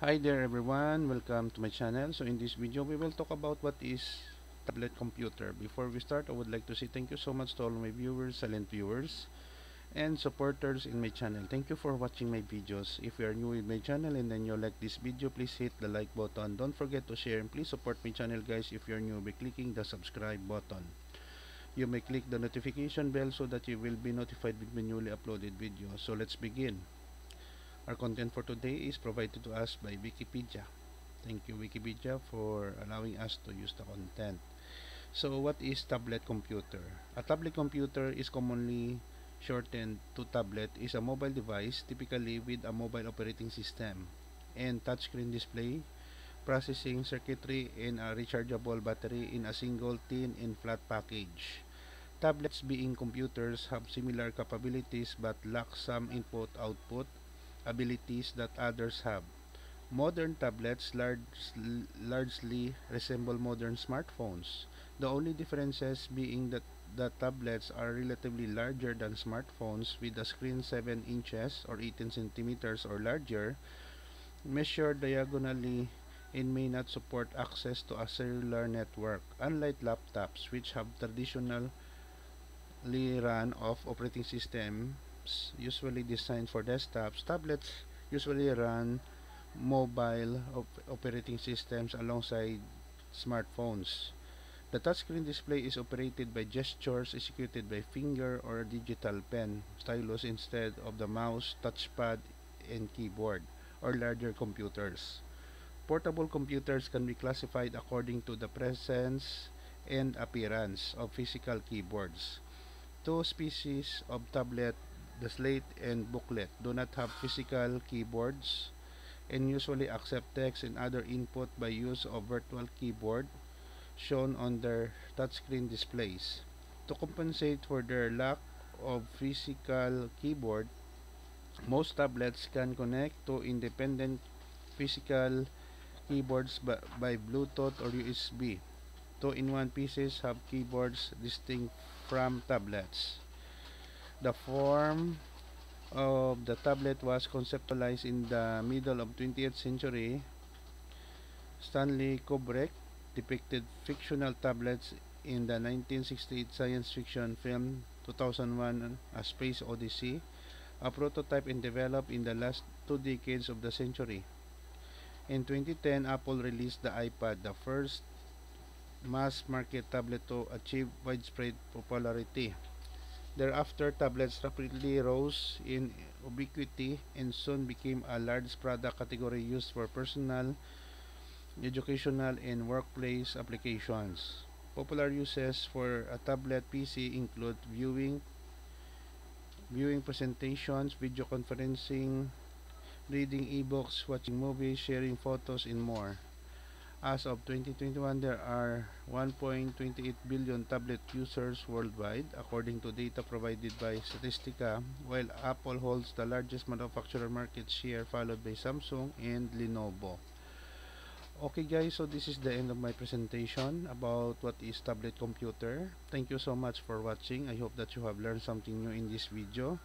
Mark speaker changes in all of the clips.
Speaker 1: Hi there everyone, welcome to my channel. So in this video we will talk about what is tablet computer. Before we start, I would like to say thank you so much to all my viewers, silent viewers, and supporters in my channel. Thank you for watching my videos. If you are new in my channel and then you like this video, please hit the like button. Don't forget to share and please support my channel guys if you are new by clicking the subscribe button. You may click the notification bell so that you will be notified with my newly uploaded videos. So let's begin. Our content for today is provided to us by Wikipedia. Thank you Wikipedia for allowing us to use the content. So what is tablet computer? A tablet computer is commonly shortened to tablet is a mobile device typically with a mobile operating system and touchscreen display, processing circuitry and a rechargeable battery in a single thin and flat package. Tablets being computers have similar capabilities but lack some input-output abilities that others have. Modern tablets largely resemble modern smartphones, the only differences being that the tablets are relatively larger than smartphones with a screen 7 inches or 18 centimeters or larger, measured diagonally and may not support access to a cellular network, unlike laptops which have traditionally run off operating systems usually designed for desktops. Tablets usually run mobile operating systems alongside smartphones. The touchscreen display is operated by gestures executed by finger or a digital pen stylus instead of the mouse, touchpad, and keyboard, or larger computers. Portable computers can be classified according to the presence and appearance of physical keyboards. Two species of tablet, the slate and booklet, do not have physical keyboards and usually accept text and other input by use of virtual keyboard shown on their touchscreen displays. To compensate for their lack of physical keyboard, most tablets can connect to independent physical keyboards by Bluetooth or USB. Two-in-one pieces have keyboards distinct from tablets. The form of the tablet was conceptualized in the middle of 20th century. Stanley Kubrick depicted fictional tablets in the 1968 science fiction film 2001 A Space Odyssey, a prototype and developed in the last 2 decades of the century. In 2010, Apple released the iPad, the first mass-market tablet to achieve widespread popularity. Thereafter, tablets rapidly rose in ubiquity and soon became a large product category used for personal, educational, and workplace applications. Popular uses for a tablet PC include viewing presentations, video conferencing, reading ebooks, watching movies, sharing photos, and more. As of 2021, there are 1.28 billion tablet users worldwide, according to data provided by Statistica, while Apple holds the largest manufacturer market share, followed by Samsung and Lenovo. Okay guys, so this is the end of my presentation about what is tablet computer. Thank you so much for watching. I hope that you have learned something new in this video.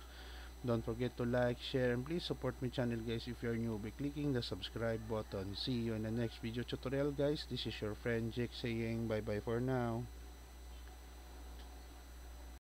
Speaker 1: Don't forget to like, share, and please support my channel guys if you are new by clicking the subscribe button. See you in the next video tutorial guys. This is your friend Jake saying bye bye for now.